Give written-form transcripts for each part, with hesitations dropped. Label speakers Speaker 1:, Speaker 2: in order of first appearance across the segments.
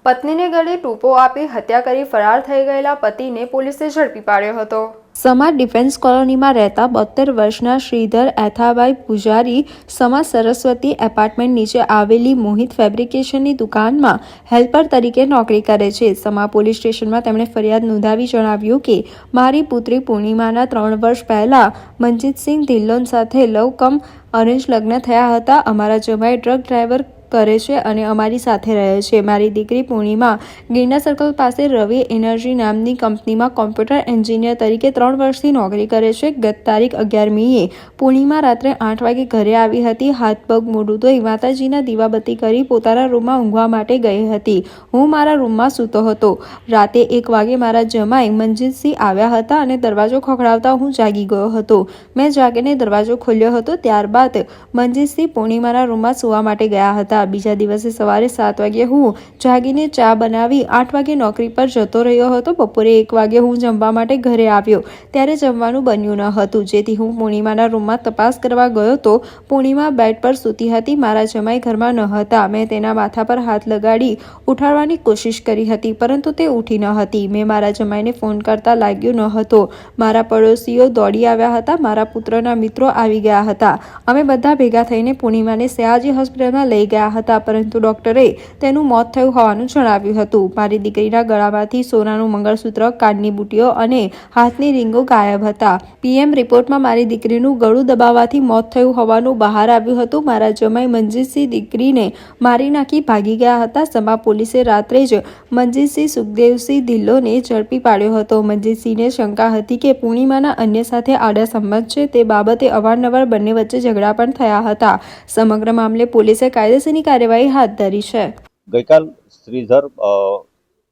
Speaker 1: પત્નીને ગળે ટૂંપો આપી હત્યા કરી ફરાર થઈ ગયેલા પતિને પોલીસે ઝડપી પાડ્યો હતો।
Speaker 2: સમા ડિફેન્સ કોલોનીમાં રહેતા 72 વર્ષના શ્રીધર એથાભાઈ પૂજારી સમા સરસ્વતી એપાર્ટમેન્ટ નીચે આવેલી મોહિત ફેબ્રિકેશનની દુકાનમાં હેલ્પર તરીકે નોકરી કરે છે। સમા પોલીસ સ્ટેશનમાં તેમણે ફરિયાદ નોંધાવી જણાવ્યું કે મારી પુત્રી પૂર્ણિમાના 3 વર્ષ પહેલા મનજીતસિંહ ધિલ્લોન સાથે લવ કમ અરેન્જ લગ્ન થયા હતા। અમારા જમાઈ ટ્રક ડ્રાઈવર કરે છે અને અમારી સાથે રહે છે। મારી દીકરી પૂર્ણિમા ગિરનાર સર્કલ પાસે રવિ એનર્જી નામની કંપનીમાં કોમ્પ્યુટર એન્જિનિયર તરીકે 3 વર્ષથી નોકરી કરે છે। ગત તારીખ 11મીએ પૂર્ણિમા રાત્રે 8 વાગે ઘરે આવી હતી। હાથ પગ મોઢું ધોઈ માતાજીના દીવાબત્તી કરી પોતાના રૂમમાં ઊંઘવા માટે ગઈ હતી। હું મારા રૂમમાં સૂતો હતો। રાતે 1 વાગે મારા જમાઈ મનજીતસિંહ આવ્યા હતા અને દરવાજો ખખડાવતા હું જાગી ગયો હતો। મેં જાગીને દરવાજો ખોલ્યો હતો। ત્યારબાદ મનજીતસિંહ પૂર્ણિમાના રૂમમાં સૂવા માટે ગયા હતા। બીજા દિવસે સવારે 7 વાગે હું જાગીને ચા બનાવી 8 વાગે નોકરી પર જતો રહ્યો હતો। બપોરે 1 વાગે હું જમવા માટે ઘરે આવ્યો ત્યારે જમવાનું બન્યું ન હતું, જેથી હું પૂર્ણિમાના રૂમમાં તપાસ કરવા ગયો તો પૂર્ણિમા બેડ પર સૂતી હતી। મારા જમાઈ ઘરમાં ન હતા। મેં તેના માથા પર હાથ લગાડી ઉઠાડવાની કોશિશ કરી હતી, પરંતુ તે ઉઠી ન હતી। મેં મારા જમાઈને ફોન કરતા લાગ્યો ન હતો। મારા પડોશીઓ દોડી આવ્યા હતા। મારા પુત્રના મિત્રો આવી ગયા હતા। અમે બધા ભેગા થઈને પૂર્ણિમાને સયાજી હોસ્પિટલમાં લઈ ગયા હતા, પરંતુ ડોક્ટરે તેનું મોત થયું હોવાનું જણાવ્યું હતું। મારી દીકરીના ગળામાંથી સોનાનું મંગળસૂત્ર, કાનની બુટીઓ અને હાથની રીંગો ગાયબ હતા। પીએમ રિપોર્ટમાં મારી દીકરીનું ગળું દબાવવાથી મોત થયું હોવાનું બહાર આવ્યું હતું। મારા જમાઈ મનજીતસિંહ દીકરીને મારી નાખી ભાગી ગયા હતા। સમા પોલીસે રાત્રે જ મનજીતસિંહ સુખદેવસિંહ ધિલ્લોને ઝડપી પાડ્યો હતો। મનજીતસિંહને શંકા હતી કે પૂર્ણિમાના અન્ય સાથે આડા સંબંધ છે। તે બાબતે અવારનવાર બંને વચ્ચે ઝઘડા પણ થયા હતા। સમગ્ર મામલે પોલીસે કાયદેસરની કાર્યવાહી હાથ ધરી છે।
Speaker 3: ગઈકાલ શ્રીધર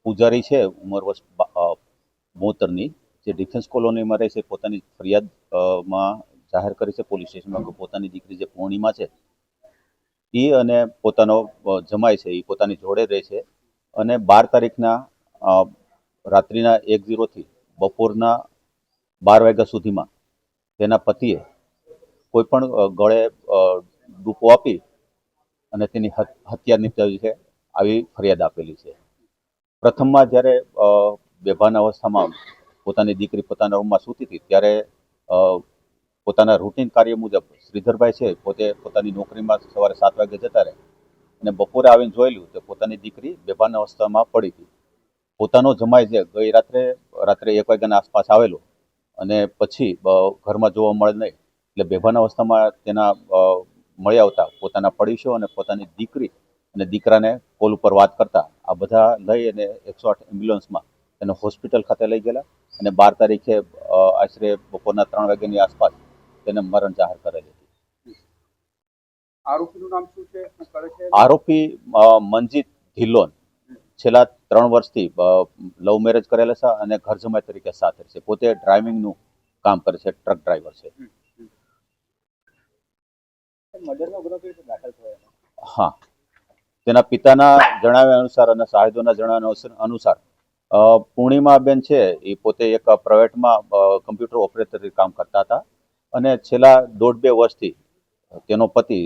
Speaker 3: પૂજારી છે, ઉંમર વર્ષ 72ની, જે ડિફેન્સ કોલોનીમાં રહે છે, પોતાની ફરિયાદમાં જાહેર કરી છે પોલીસ સ્ટેશનમાં કે પોતાની દીકરી જે પૂર્ણિમા છે એ અને પોતાનો જમાઈ છે એ પોતાની જોડે રહે છે અને 12 તારીખના રાત્રિના 1:00થી બપોરના 12 વાગ્યા સુધીમાં તેના પતિએ કોઈ પણ ગળે ડૂપો આપી અને તેની હત્યા નિપજાવી છે આવી ફરિયાદ આપેલી છે। પ્રથમમાં જ્યારે બેભાન અવસ્થામાં પોતાની દીકરી પોતાના રૂમમાં સૂતી હતી ત્યારે પોતાના રૂટીન કાર્ય મુજબ શ્રીધરભાઈ છે પોતે પોતાની નોકરીમાં સવારે 7 વાગે જતા રહે અને બપોરે આવીને જોયેલું તો પોતાની દીકરી બેભાન અવસ્થામાં પડી હતી। પોતાનો જમાઈ છે ગઈ રાત્રે 1 વાગ્યાના આસપાસ આવેલો અને પછી ઘરમાં જોવા મળે નહીં, એટલે બેભાન અવસ્થામાં તેના મળી આવતા પોતાના પડોશીઓ અને પોતાની દીકરી અને દીકરાને કોલ ઉપર વાત કરતા આ બધા લઈ અને 108 એમ્બ્યુલન્સમાં તેને હોસ્પિટલ ખાતે લઈ ગયેલા અને 12 તારીખે આશરે બપોરના 3 વાગ્યાની આસપાસ તેને મરણ જાહેર કરેલી હતી।
Speaker 4: આરોપીનું નામ શું છે?
Speaker 3: આરોપી મનજીત ધિલ્લોન છેલ્લા 3 વર્ષથી લવ મેરેજ કરેલા છે અને ઘર જમાઈ તરીકે સાથે છે। પોતે ડ્રાઇવિંગનું કામ કરે છે, ટ્રક ડ્રાઈવર છે। હા, તેના પિતાના જણાવ્યા અનુસાર અને સાહેદોના જણાવ્યા અનુસાર પૂર્ણિમાબેન છે એ પોતે એક પ્રાઇવેટમાં કમ્પ્યુટર ઓપરેટર તરીકે કામ કરતા હતા અને છેલ્લા 1.5-2 વર્ષથી તેનો પતિ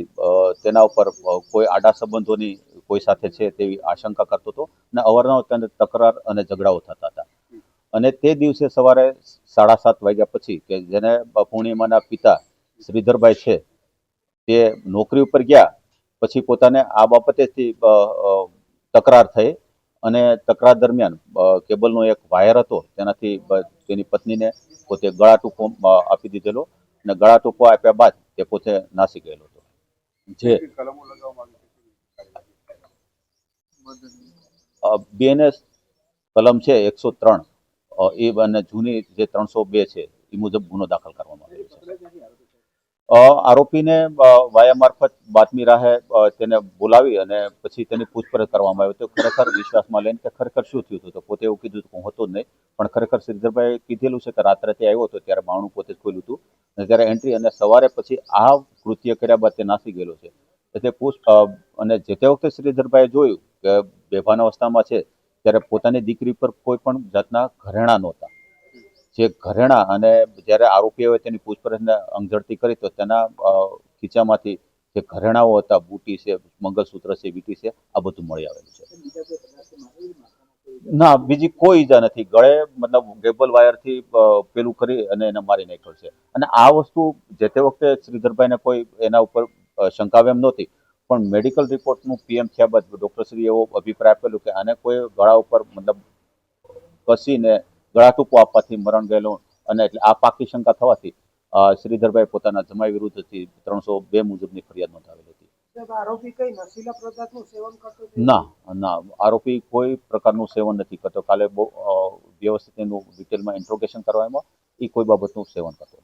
Speaker 3: તેના ઉપર કોઈ આડા સંબંધોની કોઈ સાથે છે તેવી આશંકા કરતો હતો અને અવારનવાર તેને તકરાર અને ઝઘડાઓ થતા હતા અને તે દિવસે સવારે 7:30 વાગ્યા પછી કે જેને પૂર્ણિમાના પિતા શ્રીધરભાઈ છે તે નોકરી ઉપર ગયા પછી પોતાને આ બાબતેથી તકરાર થઈ અને તકરાર દરમિયાન કેબલનો એક વાયર હતો તેનાથી તેની પત્નીને પોતે ગળા ટૂંપો આપી દીધેલો અને ગળા ટૂંપો આપ્યા બાદ તે પોતે નાસી ગયેલો હતો। જે બીએનએસ કલમ છે 103 એ અને જૂની જે 302 છે એ મુજબ ગુનો દાખલ કરવામાં આવ્યો છે। આરોપીને વાયા મારફત બાતમી રાહે તેને બોલાવી અને પછી તેની પૂછપરછ કરવામાં આવી તો ખરેખર વિશ્વાસમાં લઈને કે ખરેખર શું થયું હતું તો પોતે એવું કીધું હું હતો જ નહીં, પણ ખરેખર શ્રીધરભાઈએ કીધેલું છે કે રાત્રે તે આવ્યો હતો ત્યારે બારણું પોતે જ ખોલ્યું હતું અને ત્યારે એન્ટ્રી અને સવારે પછી આ કૃત્ય કર્યા બાદ તે નાસી ગયેલો છે। તે અને જે તે વખતે શ્રીધરભાઈએ જોયું કે બેભાન અવસ્થામાં છે ત્યારે પોતાની દીકરી પર કોઈ પણ જાતના ઘરેણા નહોતા। જે ઘરેણા અને જ્યારે આરોપીઓએ તેની પૂછપરછને અંગઝડતી કરી તો તેના ખીચામાંથી જે ઘરેણાઓ હતા, બુટી છે, મંગળસૂત્ર છે, વીંટી છે, આ બધું મળી આવેલું છે। ના, બીજી કોઈ ઈજા નથી. ગળે મતલબ કેબલ વાયરથી પેલું કરી અને એને મારી નાખ્યો છે. અને આ વસ્તુ જે તે વખતે શ્રીધરભાઈને કોઈ એના ઉપર શંકા એમ નહોતી, પણ મેડિકલ રિપોર્ટનું પીએમ થયા બાદ ડૉક્ટરશ્રીએ એવો અભિપ્રાય આપેલો કે આને કોઈ ગળા ઉપર મતલબ કસીને ગળાટૂંકો આપવાથી મરણ ગયેલું, અને એટલે આ પાકી શંકા થવાથી શ્રીધરભાઈ પોતાના જમાઈ વિરુદ્ધથી 302 મુજબની ફરિયાદ નોંધાવેલી હતી.
Speaker 4: સાહેબ, આરોપી કઈ નશીલા પદાર્થનું સેવન કરતો હતો?
Speaker 3: ના, આરોપી કોઈ પ્રકારનું સેવન નથી કરતો. કાલે બહુ વ્યવસ્થિત એનું ડિટેલમાં ઇન્ટ્રોગેશન કરવામાં એ કોઈ બાબતનું સેવન કરતો નથી.